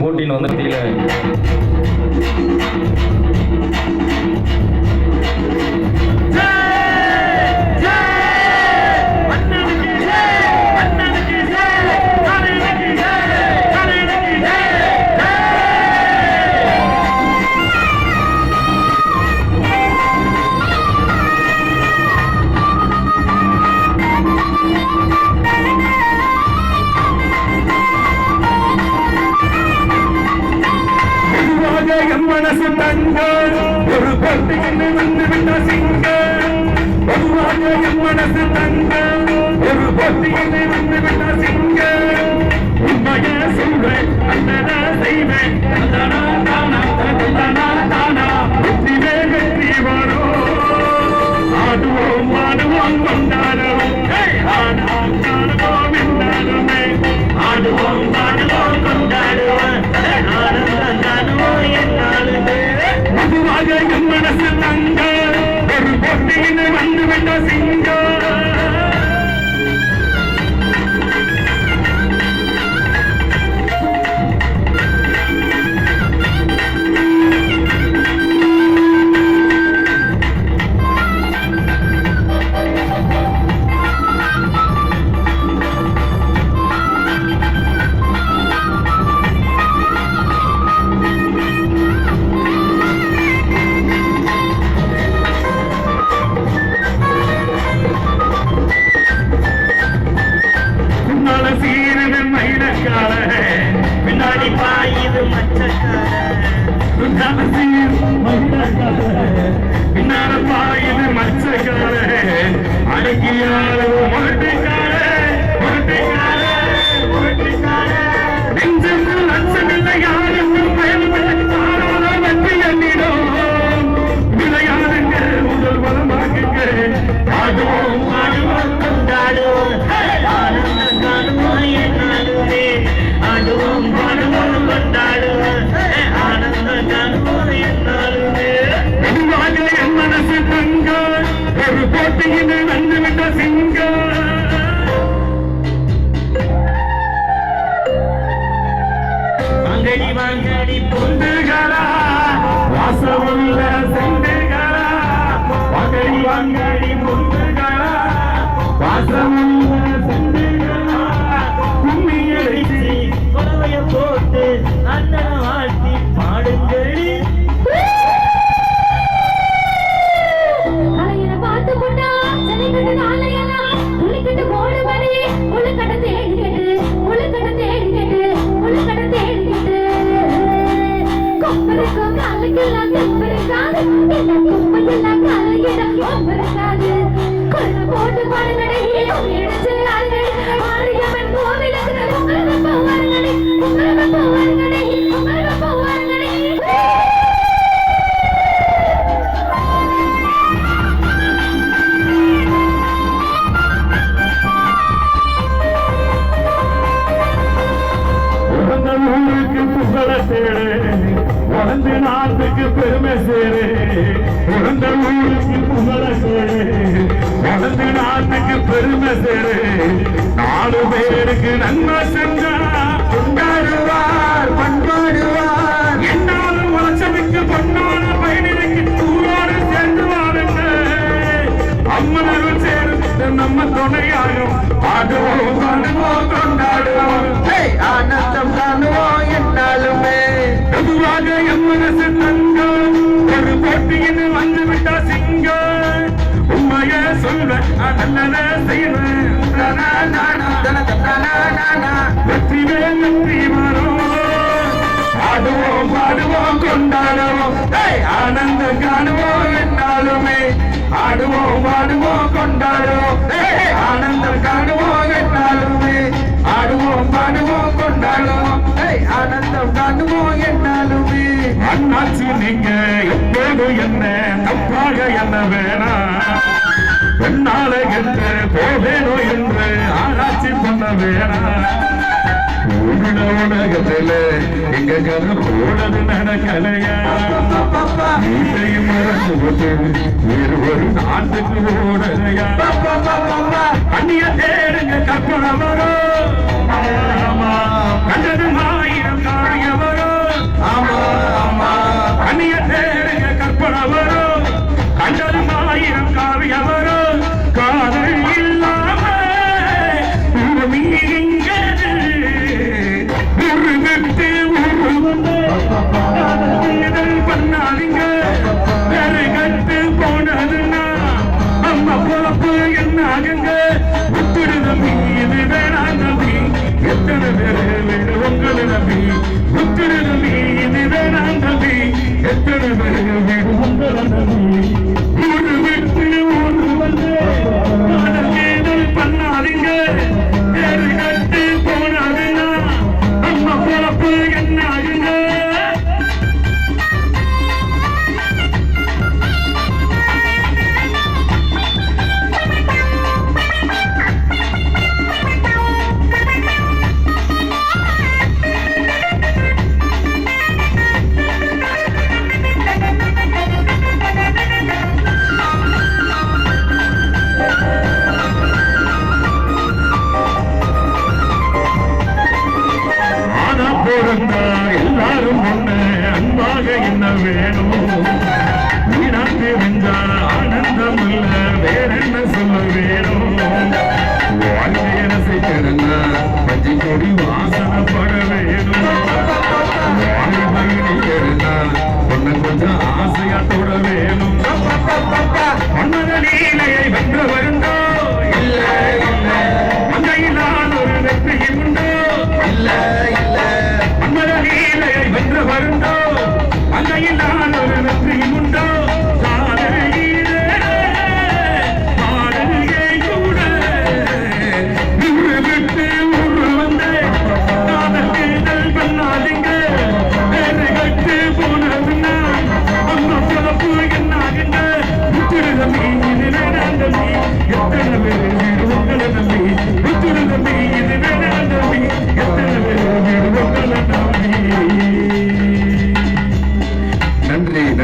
போட்டின்னு வந்துட்டீங்களே. மனசு தங்க ஒரு போட்டிக்கு வந்து விட்ட சிங்க பொதுவாக என் மனசு தங்க ஒரு போட்டிக்கு வந்து விட்ட சிங்க உண்மைய சொல்றேன் அண்ணனா செய்வேன் தானா தானா தானா தானா வெற்றிவே வெற்றி வரும் ஆடுவோம் ஆடுவோம் கொண்டாடுவோம் ஆடுவோம் ஆடுவோம் என்றாலுமே ஆடுவோம் ஆடுவோம் கொண்டாடுவோம் பொதுவாக என் மனசு தங்க ஒரு போட்டியினை வந்துவிட்ட சிங்க பின்னாடி பாயுது பின்னால பாயுது மச்சக்கார அடக்கியால நெஞ்சு லட்சமில்லை யாரும் வெற்றி எண்ணிடும் விளையாடுங்க முதல் வளமாக்குங்க ஆடுவோம் ஆடுவோம் கொண்டாடுவோம் ஆடுவோம் பாடுவோம் கொண்டாடுவோம் ஆனந்தம் காணுவோம் என்னாலுமே பொதுவாக என் மனசு தங்க ஒரு போட்டியினை வந்துவிட்ட சிங்க வாங்கடி வாங்கடி பொந்துகளா வாசமுள்ள செண்டுகளா வாங்கடி வாங்கடி பொந்துகளா வாசமுள்ள செண்டுகளா கொலவைய போட்டு அண்ணன் வாழ்த்தி பாடுங்கடி அலையனை பார்த்து கொண்டா சனை கண்டு நாளையெல்லாம் துளிக்கட்டு போடு மணி உளுக்கட்ட தேடி கட்டு உளுக்கட்ட தேடி கட்டு உளுக்கட்ட தேடி கட்டு கொப்பருக்கும் காலுக்கெல்லாம் தெப்பருக்காது இந்த குப்பையெல்லாம் காலையிடம் கொப்பருக்காது கொள்ள போட்டு பாடுங்கடை இடிச்சு ஆளுங்கடி ஆரியம்மன் கோவிலுக்கு உங்களுக்கு போவாருங்கடி உங்களுக்கு போவாருங்கடி உங்களுக்கு போவாருங்கடி ஊருக்கு புகழ சேரு வளர்ந்து நாட்டுக்கு பெருமை சேரு பிறந்த ஊருக்கு புகழ சேரு வளர்ந்து நாட்டுக்கு பெருமை சேரு 4 பேருக்கு நன்மை செஞ்சா கொண்டாடுவார் கொண்டாடுவார் என்னாலும் உலச்சமிக்கு பொன்னான பயணிக்கு ஊரோடு சேர்ந்து வாருங்க அம்மனரும் சேர்ந்து நம்ம துணையாகும் ஆடுவோம் ஆடுவோம் கொண்டாடுவோம் ஆனந்தம் காணுவோம் என்னாலுமே பொதுவாக என் மனசு தங்க ஒரு போட்டியில் வந்துவிட்ட சிங்க உண்மைய சொல்வேன் நல்லத செய்வேன் வெற்றிவே வெற்றி வரும் ஆடுவோம் பாடுவோம் கொண்டாடுவோம் ஆனந்தம் காணுவோம் என்னாலுமே ஆடுவோம் பாடுவோம் கொண்டாடுவோம் ஆனந்தம் காணுவோம் என்னாலுமே ஆடுவோம் பாடுவோம் கொண்டாடுவோம் ஆனந்தம் காணுவோம் என்னாலுமே அண்ணாச்சி நீங்க எப்போது என்ன தப்பாக என்ன வேணாம் என்னால என்று போவேனோ என்று ஆராய்ச்சி பண்ண வேணாம் உலகத்துல எங்க கதை போனது நடக்கலையா வீட்டையும் மறந்து போட்டு வேறு ஒரு நாட்டுக்கு ஓடலையா கண்ணிய தேடுங்க கற்பனை வரும் கண்டது 1000 காரியவரும் நானா பிறந்தா எல்லாரும் ஒண்ணு அன்பாக என்ன வேணும் வீணாக்கு வெஞ்சா ஆனந்தம் இல்ல வேற என்ன சொல்ல வேணும் வாழ்க்கைய ரசிக்கிறன்னா பஞ்சு கொடி வாசனப்பட வேணும் வாழ்க்கையா பொண்ணு கொஞ்சம் ஆசையா தொட வேணும் மன்மத லீலையை வென்று வருண்டோ இல்ல இல்ல மங்கையினால் ஒரு வெற்றியும் உண்டோ இல்ல இல்ல மன்மத லீலையை வென்று வருண்டோ மங்கையினால் ஒரு வெற்றியும் உண்டோ எத்தனை பேர் உங்களை நம்பி எத்தனை